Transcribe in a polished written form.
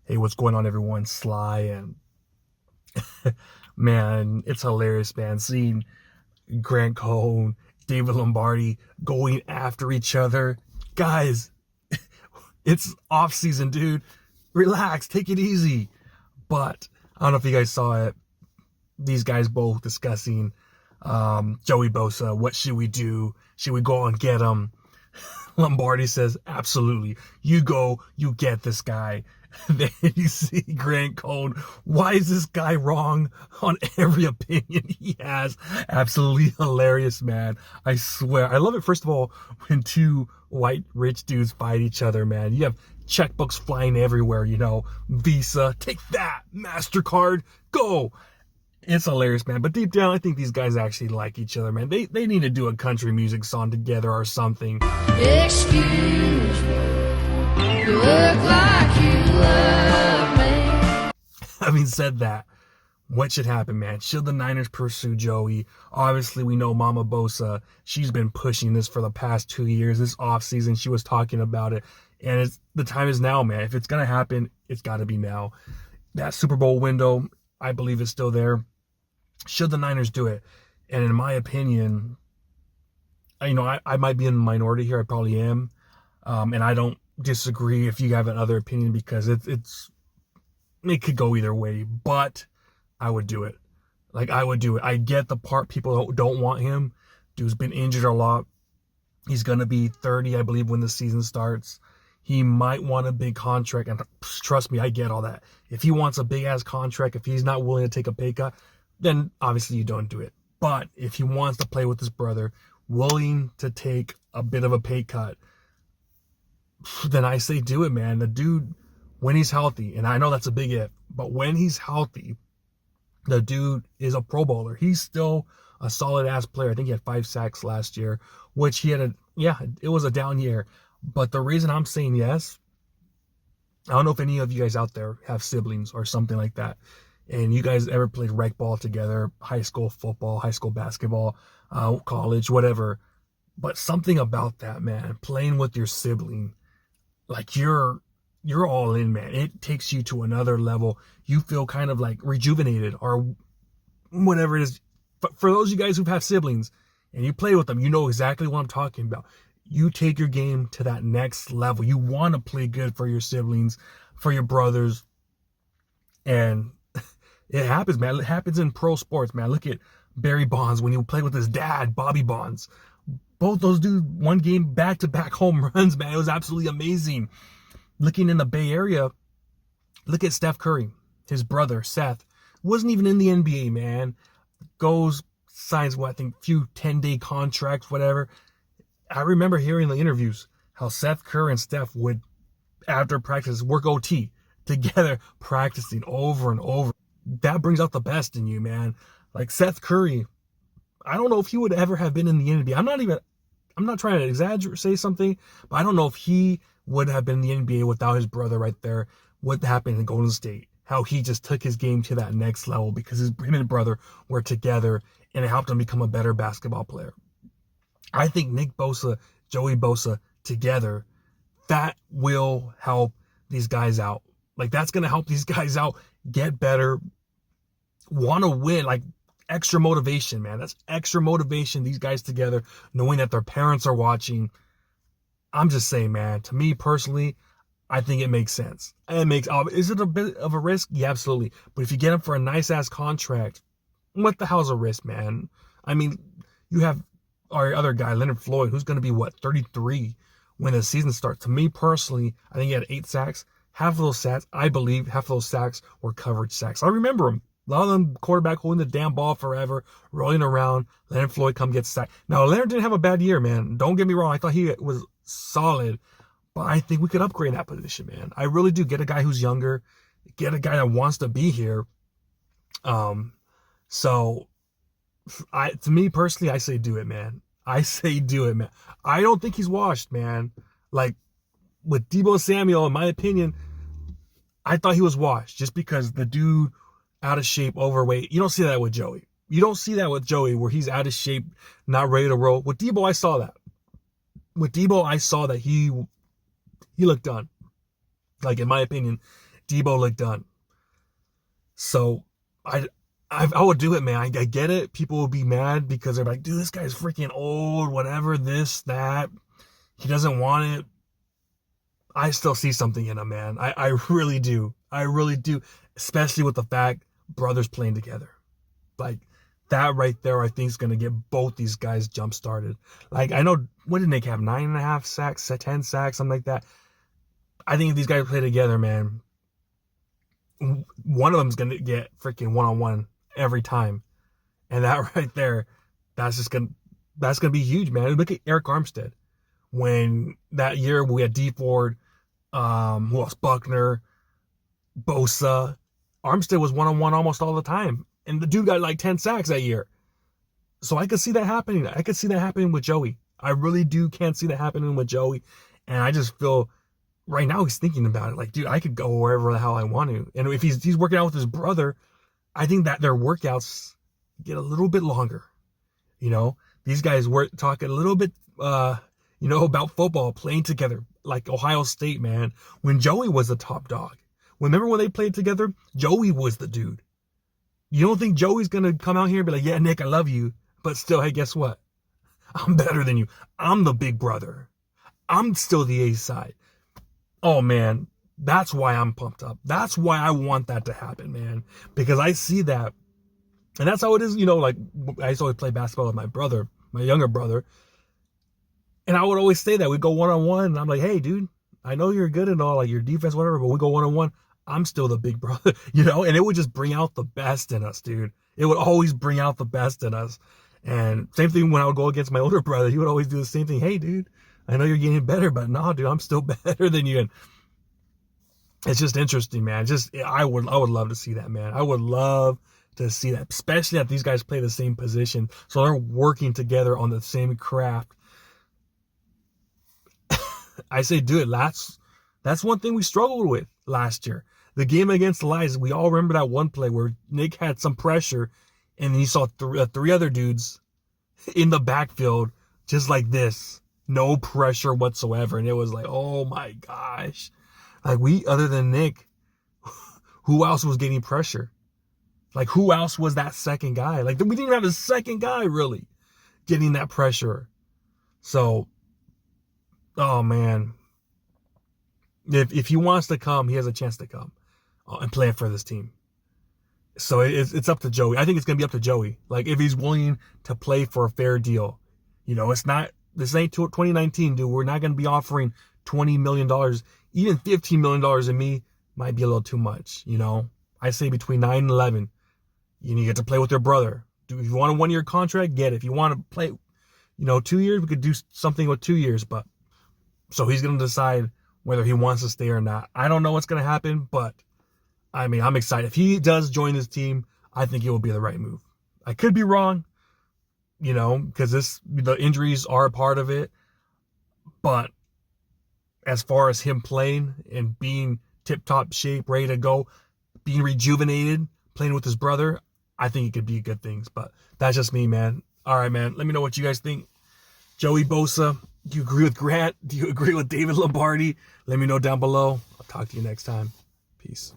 Hey, what's going on, everyone? Sly, and man, it's hilarious, man. Seeing Cohn, David Lombardi going after each other. Guys, it's off season, dude. Relax, take it easy. But I don't know if you guys saw it. These guys both discussing Joey Bosa. What should we do? Should we go and get him? Lombardi says, absolutely. You go, you get this guy. Then you see Cohn. Why is this guy wrong on every opinion he has? Absolutely hilarious, man. I swear. I love it, first of all, when two white rich dudes fight each other, man. You have checkbooks flying everywhere, Visa, take that. MasterCard, go. It's hilarious, man. But deep down, I think these guys actually like each other, man. They need to do a country music song together or something. Excuse me, you look like you love me. Having said that, what should happen, man? Should the Niners pursue Joey? Obviously, we know Mama Bosa. She's been pushing this for the past 2 years. This offseason, she was talking about it. And the time is now, man. If it's going to happen, it's got to be now. That Super Bowl window, I believe, is still there. Should the Niners do it? And in my opinion, I might be in the minority here. I probably am. And I don't disagree if you have another opinion, because it could go either way. But I would do it. I would do it. I get the part people don't want him. Dude's been injured a lot. He's going to be 30, I believe, when the season starts. He might want a big contract. And trust me, I get all that. If he wants a big-ass contract, if he's not willing to take a pay cut, then obviously you don't do it. But if he wants to play with his brother, willing to take a bit of a pay cut, then I say do it, man. The dude, when he's healthy, and I know that's a big if, but when he's healthy, the dude is a Pro Bowler. He's still a solid-ass player. I think he had 5 sacks last year, which he had it was a down year. But the reason I'm saying yes, I don't know if any of you guys out there have siblings or something like that, and you guys ever played rec ball together, high school football, high school basketball, college, whatever. But something about that, man, playing with your sibling, you're all in, man. It takes you to another level. You feel kind of rejuvenated or whatever it is. But for those of you guys who have siblings and you play with them, you know exactly what I'm talking about. You take your game to that next level. You want to play good for your siblings, for your brothers. And it happens, man. It happens in pro sports, man. Look at Barry Bonds when he played with his dad, Bobby Bonds. Both those dudes, one game back-to-back home runs, man. It was absolutely amazing. Looking in the Bay Area, look at Steph Curry. His brother, Seth, wasn't even in the NBA, man. Goes, signs, few 10-day contracts, whatever. I remember hearing the interviews how Seth Curry and Steph would, after practice, work OT together, practicing over and over. That brings out the best in you, man. Seth Curry, I don't know if he would ever have been in the NBA. I'm not trying to exaggerate, say something, but I don't know if he would have been in the NBA without his brother right there. What happened in Golden State, how he just took his game to that next level because him and his brother were together, and it helped him become a better basketball player. I think Nick Bosa, Joey Bosa together, that will help these guys out. That's going to help these guys out get better, want to win, extra motivation, man. That's extra motivation, these guys together, knowing that their parents are watching. I'm just saying, man, to me personally, I think it makes sense. Is it a bit of a risk? Yeah, absolutely. But if you get him for a nice-ass contract, what the hell's a risk, man? I mean, you have our other guy, Leonard Floyd, who's going to be, 33 when the season starts. To me personally, I think he had 8 sacks. Half of those sacks, I believe, were coverage sacks. I remember them. A lot of them quarterback holding the damn ball forever, rolling around. Leonard Floyd come get sacked. Now, Leonard didn't have a bad year, man. Don't get me wrong. I thought he was solid. But I think we could upgrade that position, man. I really do. Get a guy who's younger. Get a guy that wants to be here. To me personally, I say do it, man. I don't think he's washed, man. With Deebo Samuel, in my opinion, I thought he was washed just because the dude out of shape, overweight. You don't see that with Joey. You don't see that with Joey where he's out of shape, not ready to roll. With Deebo, I saw that. With Deebo, I saw that he looked done. In my opinion, Debo looked done. So I would do it, man. I get it. People will be mad because they're like, dude, this guy's freaking old, whatever, this, that. He doesn't want it. I still see something in him, man. I really do. I really do. Especially with the fact brothers playing together. Like, that right there, I think is going to get both these guys jump started. Like, I know, what did Nick have? 9.5 sacks, 10 sacks, something like that. I think if these guys play together, man, one of them's going to get freaking one-on-one every time. And that right there, that's going to be huge, man. Look at Eric Armstead. When that year we had D Ford, who else? Buckner, Bosa. Armstead was one-on-one almost all the time. And the dude got like 10 sacks that year. So I could see that happening. I could see that happening with Joey. I really can't see that happening with Joey. And I just feel right now he's thinking about it. Like, dude, I could go wherever the hell I want to. And if he's working out with his brother, I think that their workouts get a little bit longer. You know, these guys were talking a little bit, about football, playing together, like Ohio State, man. When Joey was the top dog. Remember when they played together? Joey was the dude. You don't think Joey's going to come out here and be like, yeah, Nick, I love you. But still, hey, guess what? I'm better than you. I'm the big brother. I'm still the A side. Oh, man, that's why I'm pumped up. That's why I want that to happen, man. Because I see that. And that's how it is, like I used to always play basketball with my brother, my younger brother. And I would always say that. We'd go one-on-one. And I'm like, hey, dude, I know you're good and all, like your defense, whatever, but we go one-on-one. I'm still the big brother, and it would just bring out the best in us, dude. It would always bring out the best in us. And same thing when I would go against my older brother, he would always do the same thing. Hey, dude, I know you're getting better, but no, dude, I'm still better than you. And it's just interesting, man. I would love to see that, man. I would love to see that, especially that these guys play the same position. So they're working together on the same craft. I say do it. That's one thing we struggled with last year. The game against the Lions, we all remember that one play where Nick had some pressure and you saw three other dudes in the backfield just like this. No pressure whatsoever. And it was like, oh my gosh. Like other than Nick, who else was getting pressure? Like who else was that second guy? Like we didn't have a second guy really getting that pressure. So, oh man. If he wants to come, he has a chance to come and play for this team. So it's up to Joey. I think it's going to be up to Joey. Like if he's willing to play for a fair deal. It's not, this ain't 2019, dude. We're not going to be offering $20 million. Even $15 million in me might be a little too much, I say between 9 and 11. You get to play with your brother. If you want a 1-year contract, get it. If you want to play, 2 years, we could do something with 2 years. But so he's going to decide whether he wants to stay or not. I don't know what's going to happen, but I mean, I'm excited. If he does join this team, I think it will be the right move. I could be wrong, because the injuries are a part of it. But as far as him playing and being tip-top shape, ready to go, being rejuvenated, playing with his brother, I think it could be good things. But that's just me, man. All right, man. Let me know what you guys think. Joey Bosa, do you agree with Grant? Do you agree with David Lombardi? Let me know down below. I'll talk to you next time. Peace.